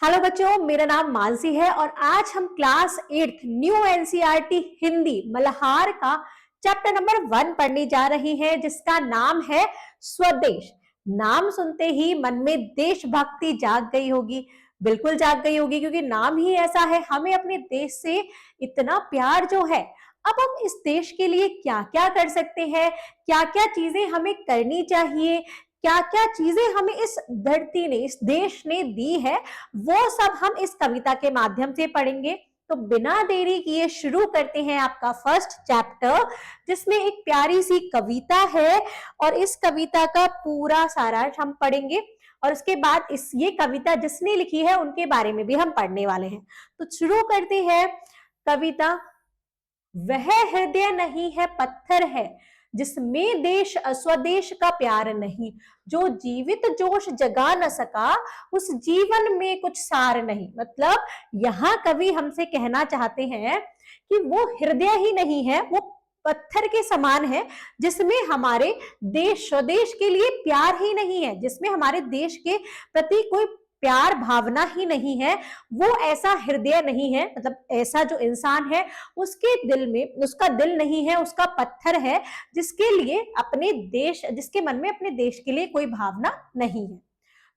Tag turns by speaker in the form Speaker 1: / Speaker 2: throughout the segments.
Speaker 1: Hello बच्चों, मेरा नाम मानसी है और आज हम class 8 new NCERT Hindi Malhar का चैप्टर नंबर 1 पढ़ने जा रहे हैं, जिसका नाम है स्वदेश। नाम सुनते ही मन में देशभक्ति जाग गई होगी। बिल्कुल जाग गई होगी, क्योंकि नाम ही ऐसा है। हमें अपने देश से इतना प्यार जो है। अब हम इस देश के लिए क्या क्या कर सकते हैं, क्या क्या चीजें हमें करनी चाहिए, क्या क्या चीजें हमें इस धरती ने, इस देश ने दी है, वो सब हम इस कविता के माध्यम से पढ़ेंगे। तो बिना देरी किए शुरू करते हैं आपका फर्स्ट चैप्टर, जिसमें एक प्यारी सी कविता है और इस कविता का पूरा सारांश हम पढ़ेंगे। और उसके बाद ये कविता जिसने लिखी है उनके बारे में भी हम पढ़ने वाले हैं। तो शुरू करते हैं कविता। वह हृदय नहीं है, पत्थर है, जिसमें देश स्वदेश का प्यार नहीं। जो जीवित जोश जगा न सका, उस जीवन में कुछ सार नहीं। मतलब यहाँ कवि हमसे कहना चाहते हैं कि वो हृदय ही नहीं है, वो पत्थर के समान है, जिसमें हमारे देश स्वदेश के लिए प्यार ही नहीं है, जिसमें हमारे देश के प्रति कोई प्यार भावना ही नहीं है। वो ऐसा हृदय नहीं है, मतलब ऐसा जो इंसान है उसके दिल में, उसका दिल नहीं है, उसका पत्थर है, जिसके लिए अपने देश, जिसके मन में अपने देश के लिए कोई भावना नहीं है।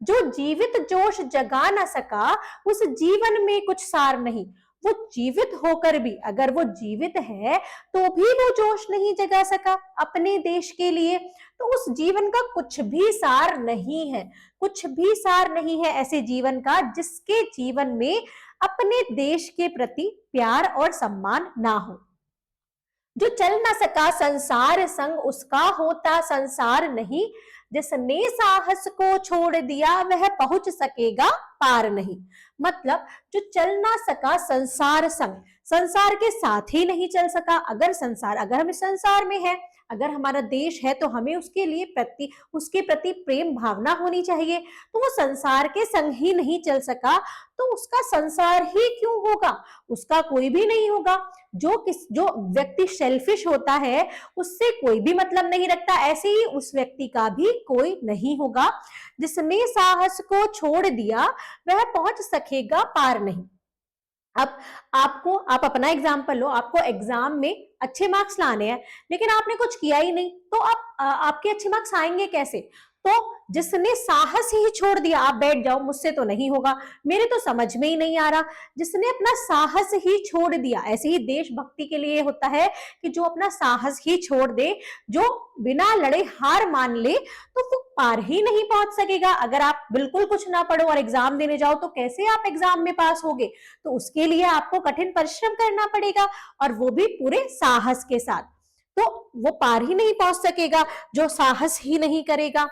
Speaker 1: जो जीवित जोश जगा ना सका, उस जीवन में कुछ सार नहीं। वो जीवित होकर भी, अगर वो जीवित है तो भी वो जोश नहीं जगा सका अपने देश के लिए, तो उस जीवन का कुछ भी सार नहीं है। कुछ भी सार नहीं है ऐसे जीवन का जिसके जीवन में अपने देश के प्रति प्यार और सम्मान ना हो। जो चल ना सका संसार संग, उसका होता संसार नहीं। जिसने साहस को छोड़ दिया, वह पहुंच सकेगा पार नहीं। मतलब जो चल ना सका संसार संग, संसार के साथ ही नहीं चल सका। अगर हम संसार में है, अगर हमारा देश है, तो हमें उसके प्रति प्रेम भावना होनी चाहिए। तो वो संसार के संग ही नहीं चल सका, तो उसका संसार ही क्यों होगा, उसका कोई भी नहीं होगा। जो व्यक्ति सेल्फिश होता है, उससे कोई भी मतलब नहीं रखता, ऐसे ही उस व्यक्ति का भी कोई नहीं होगा। जिसने साहस को छोड़ दिया, वह पहुंच सकेगा पार नहीं। अब आप अपना एग्जाम्पल लो। आपको एग्जाम में अच्छे मार्क्स लाने हैं, लेकिन आपने कुछ किया ही नहीं, तो आपके अच्छे मार्क्स आएंगे कैसे? तो जिसने साहस ही छोड़ दिया, आप बैठ जाओ, मुझसे तो नहीं होगा, मेरे तो समझ में ही नहीं आ रहा, जिसने अपना साहस ही छोड़ दिया। ऐसे ही देशभक्ति के लिए होता है कि जो अपना साहस ही छोड़ दे, जो बिना लड़े हार मान ले, तो वो पार ही नहीं पहुंच सकेगा। अगर आप बिल्कुल कुछ ना पढ़ो और एग्जाम देने जाओ, तो कैसे आप एग्जाम में पास होगे? तो उसके लिए आपको कठिन परिश्रम करना पड़ेगा, और वो भी पूरे साहस के साथ। तो वो पार ही नहीं पहुंच सकेगा जो साहस ही नहीं करेगा।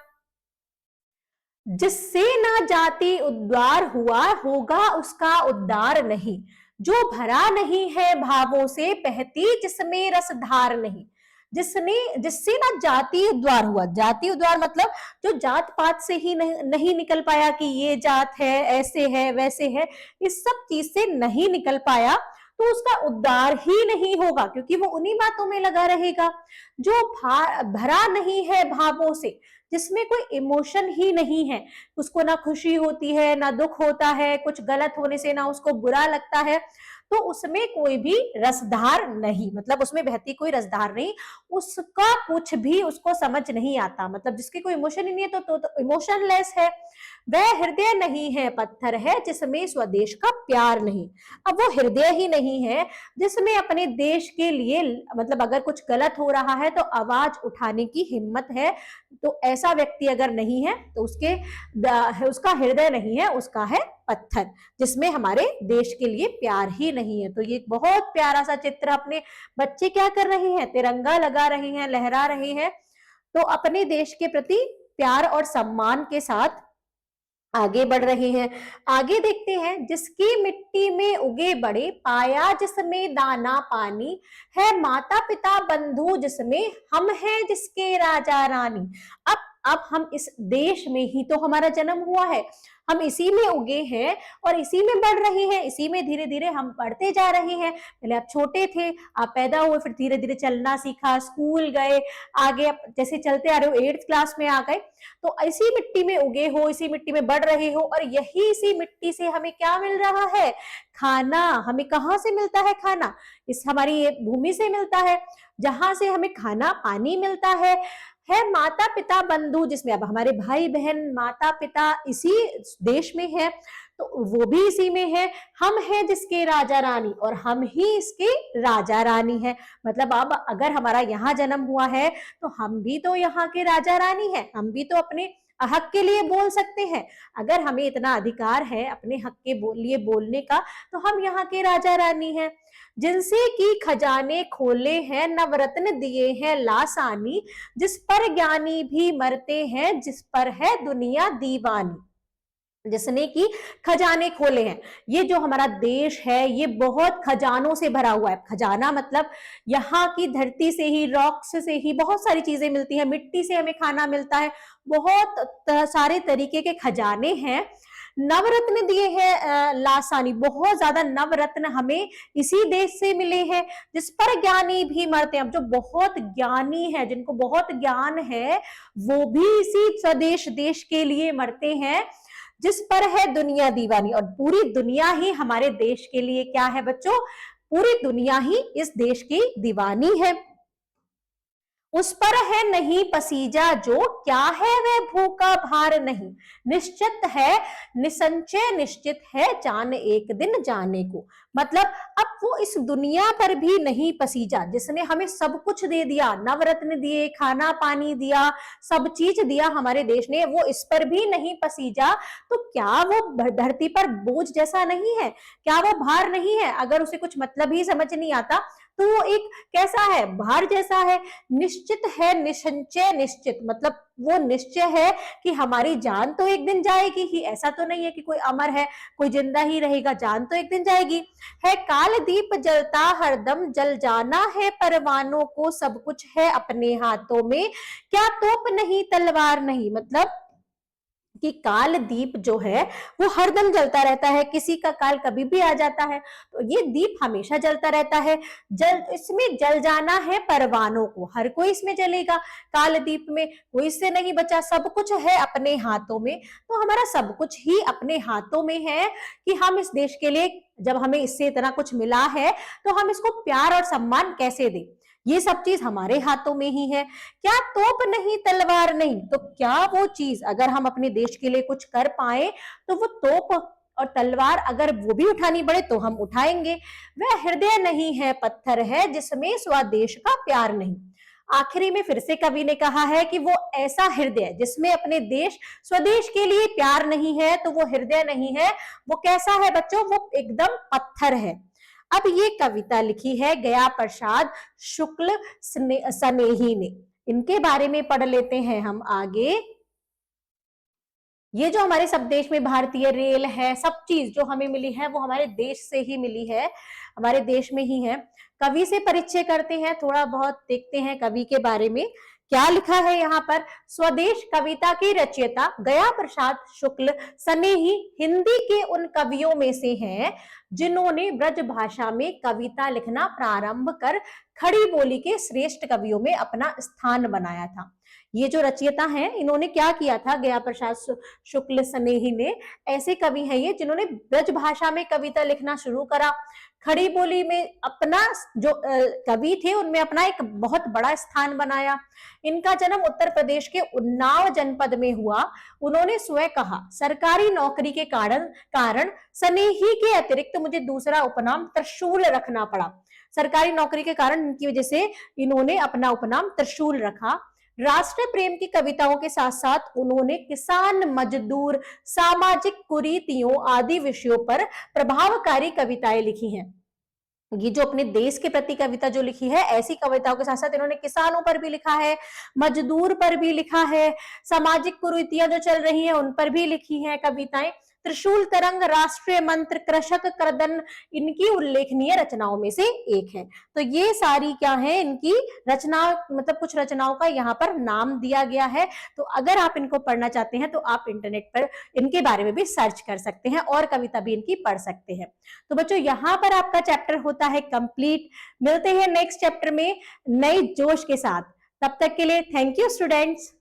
Speaker 1: जिससे ना जाति उद्धार हुआ, होगा उसका उद्धार नहीं। जो भरा नहीं है भावों से, बहती जिसमें रसधार नहीं। जिससे ना जाति उद्धार हुआ, जाति उद्धार मतलब जो जात पात से ही नहीं निकल पाया कि ये जात है, ऐसे है, वैसे है, इस सब चीज से नहीं निकल पाया, तो उसका उद्धार ही नहीं होगा, क्योंकि वो उन्हीं बातों में लगा रहेगा। जो भरा नहीं है भावों से, जिसमें कोई इमोशन ही नहीं है, उसको ना खुशी होती है, ना दुख होता है, कुछ गलत होने से ना उसको बुरा लगता है, तो उसमें कोई भी रसधार नहीं, मतलब उसमें बहती कोई रसधार नहीं, उसका कुछ भी उसको समझ नहीं आता। मतलब जिसके कोई इमोशन ही नहीं है, तो इमोशनलेस है। वह हृदय नहीं है, पत्थर है, जिसमें स्वदेश का प्यार नहीं। अब वो हृदय ही नहीं है जिसमें अपने देश के लिए, मतलब अगर कुछ गलत हो रहा है तो आवाज उठाने की हिम्मत है, तो ऐसा व्यक्ति अगर नहीं है, तो उसका हृदय नहीं है, उसका है पत्थर, जिसमें हमारे देश के लिए प्यार ही नहीं है। तो ये बहुत प्यारा सा चित्र, अपने बच्चे क्या कर रहे हैं, तिरंगा लगा रहे हैं, लहरा रहे हैं, तो अपने देश के प्रति प्यार और सम्मान के साथ आगे बढ़ रहे हैं। आगे देखते हैं। जिसकी मिट्टी में उगे बड़े, पाया जिसमें दाना पानी, है माता पिता बंधु जिसमें, हम हैं जिसके राजा रानी। अब अब हम इस देश में ही तो हमारा जन्म हुआ है, हम इसी में उगे हैं और इसी में बढ़ रहे हैं, इसी में धीरे धीरे हम बढ़ते जा रहे हैं। पहले आप छोटे थे, आप पैदा हुए, फिर धीरे धीरे चलना सीखा, स्कूल गए, आगे आप जैसे चलते आ रहे हो 8th क्लास में आ गए, तो इसी मिट्टी में उगे हो, इसी मिट्टी में बढ़ रहे हो, और यही इसी मिट्टी से हमें क्या मिल रहा है? खाना। हमें कहाँ से मिलता है खाना? इस हमारी ये भूमि से मिलता है, जहां से हमें खाना पानी मिलता है माता पिता बंधु, जिसमें अब हमारे भाई बहन माता पिता इसी देश में है, तो वो भी इसी में है। हम हैं जिसके राजा रानी और हम ही इसके राजा रानी है। मतलब अब अगर हमारा यहाँ जन्म हुआ है तो हम भी तो यहाँ के राजा रानी हैं, हम भी तो अपने हक के लिए बोल सकते हैं। अगर हमें इतना अधिकार है अपने हक के लिए बोलने का, तो हम यहाँ के राजा रानी हैं। जिनसे की खजाने खोले हैं, नवरत्न दिए हैं लासानी, जिस पर ज्ञानी भी मरते हैं, जिस पर है दुनिया दीवानी। जिसने की खजाने खोले हैं। ये जो हमारा देश है ये बहुत खजानों से भरा हुआ है। खजाना मतलब यहाँ की धरती से ही, रॉक्स से ही बहुत सारी चीजें मिलती है, मिट्टी से हमें खाना मिलता है, बहुत सारे तरीके के खजाने हैं। नवरत्न दिए हैं लासानी, बहुत ज्यादा नवरत्न हमें इसी देश से मिले हैं। जिस पर ज्ञानी भी मरते हैं, अब जो बहुत ज्ञानी है, जिनको बहुत ज्ञान है, वो भी इसी स्वदेश देश के लिए मरते हैं। जिस पर है दुनिया दीवानी, और पूरी दुनिया ही हमारे देश के लिए क्या है बच्चों? पूरी दुनिया ही इस देश की दीवानी है। उस पर है नहीं पसीजा जो, क्या है वह भूखा भार नहीं। निश्चित है निसंचय, निश्चित है जान एक दिन जाने को। मतलब अब वो इस दुनिया पर भी नहीं पसीजा, जिसने हमें सब कुछ दे दिया, नवरत्न दिए, खाना पानी दिया, सब चीज दिया हमारे देश ने, वो इस पर भी नहीं पसीजा, तो क्या वो धरती पर बोझ जैसा नहीं है? क्या वो भार नहीं है? अगर उसे कुछ मतलब ही समझ नहीं आता तो वो एक कैसा है? भार जैसा है। निश्चित है निसंचय, निश्चित मतलब वो निश्चय है कि हमारी जान तो एक दिन जाएगी ही, ऐसा तो नहीं है कि कोई अमर है, कोई जिंदा ही रहेगा, जान तो एक दिन जाएगी। है काल दीप जलता हरदम, जल जाना है परवानों को, सब कुछ है अपने हाथों में, क्या तोप नहीं तलवार नहीं। मतलब कि काल दीप जो है वो हरदम जलता रहता है, किसी का काल कभी भी आ जाता है, तो ये दीप हमेशा जलता रहता है। जल इसमें जल जाना है परवानों को, हर कोई इसमें जलेगा, काल दीप में कोई इससे नहीं बचा। सब कुछ है अपने हाथों में, तो हमारा सब कुछ ही अपने हाथों में है कि हम इस देश के लिए, जब हमें इससे इतना कुछ मिला है तो हम इसको प्यार और सम्मान कैसे दें। ये सब चीज हमारे हाथों में ही है। क्या तोप नहीं तलवार नहीं, तो क्या वो चीज अगर हम अपने देश के लिए कुछ कर पाए तो वो तोप और तलवार अगर वो भी उठानी पड़े तो हम उठाएंगे। वह हृदय नहीं है पत्थर है, जिसमें स्वदेश का प्यार नहीं। आखिरी में फिर से कवि ने कहा है कि वो ऐसा हृदय जिसमें अपने देश स्वदेश के लिए प्यार नहीं है, तो वो हृदय नहीं है, वो कैसा है बच्चों? वो एकदम पत्थर है। अब ये कविता लिखी है गया प्रसाद शुक्ल सनेही ने। इनके बारे में पढ़ लेते हैं हम आगे। ये जो हमारे सब देश में भारतीय रेल है, सब चीज जो हमें मिली है वो हमारे देश से ही मिली है, हमारे देश में ही है। कवि से परिचय करते हैं, थोड़ा बहुत देखते हैं कवि के बारे में क्या लिखा है यहाँ पर। स्वदेश कविता के रचयिता गया प्रसाद शुक्ल सनेही हिंदी के उन कवियों में से हैं जिन्होंने ब्रज भाषा में कविता लिखना प्रारंभ कर खड़ी बोली के श्रेष्ठ कवियों में अपना स्थान बनाया था। ये जो रचयिता हैं इन्होंने क्या किया था, गया प्रसाद शुक्ल सनेही ने, ऐसे कवि हैं ये जिन्होंने ब्रज भाषा में कविता लिखना शुरू करा, खड़ी बोली में अपना जो कवि थे उनमें अपना एक बहुत बड़ा स्थान बनाया। इनका जन्म उत्तर प्रदेश के उन्नाव जनपद में हुआ। उन्होंने स्वयं कहा, सरकारी नौकरी के कारण सनेही के अतिरिक्त मुझे दूसरा उपनाम त्रिशूल रखना पड़ा। सरकारी नौकरी के कारण इनकी वजह से इन्होंने अपना उपनाम त्रिशूल रखा। राष्ट्र प्रेम की कविताओं के साथ साथ उन्होंने किसान, मजदूर, सामाजिक कुरीतियों आदि विषयों पर प्रभावकारी कविताएं लिखी हैं। ये जो अपने देश के प्रति कविता जो लिखी है, ऐसी कविताओं के साथ साथ इन्होंने किसानों पर भी लिखा है, मजदूर पर भी लिखा है, सामाजिक कुरीतियां जो चल रही हैं उन पर भी लिखी हैं कविताएं। त्रिशूल तरंग, राष्ट्रीय मंत्र, कृषक क्रदन इनकी उल्लेखनीय रचनाओं में से एक है। तो ये सारी क्या है, इनकी रचना मतलब कुछ रचनाओं का यहाँ पर नाम दिया गया है। तो अगर आप इनको पढ़ना चाहते हैं तो आप इंटरनेट पर इनके बारे में भी सर्च कर सकते हैं और कविता भी इनकी पढ़ सकते हैं। तो बच्चों यहाँ पर आपका चैप्टर होता है कंप्लीट। मिलते हैं नेक्स्ट चैप्टर में नए जोश के साथ। तब तक के लिए थैंक यू स्टूडेंट्स।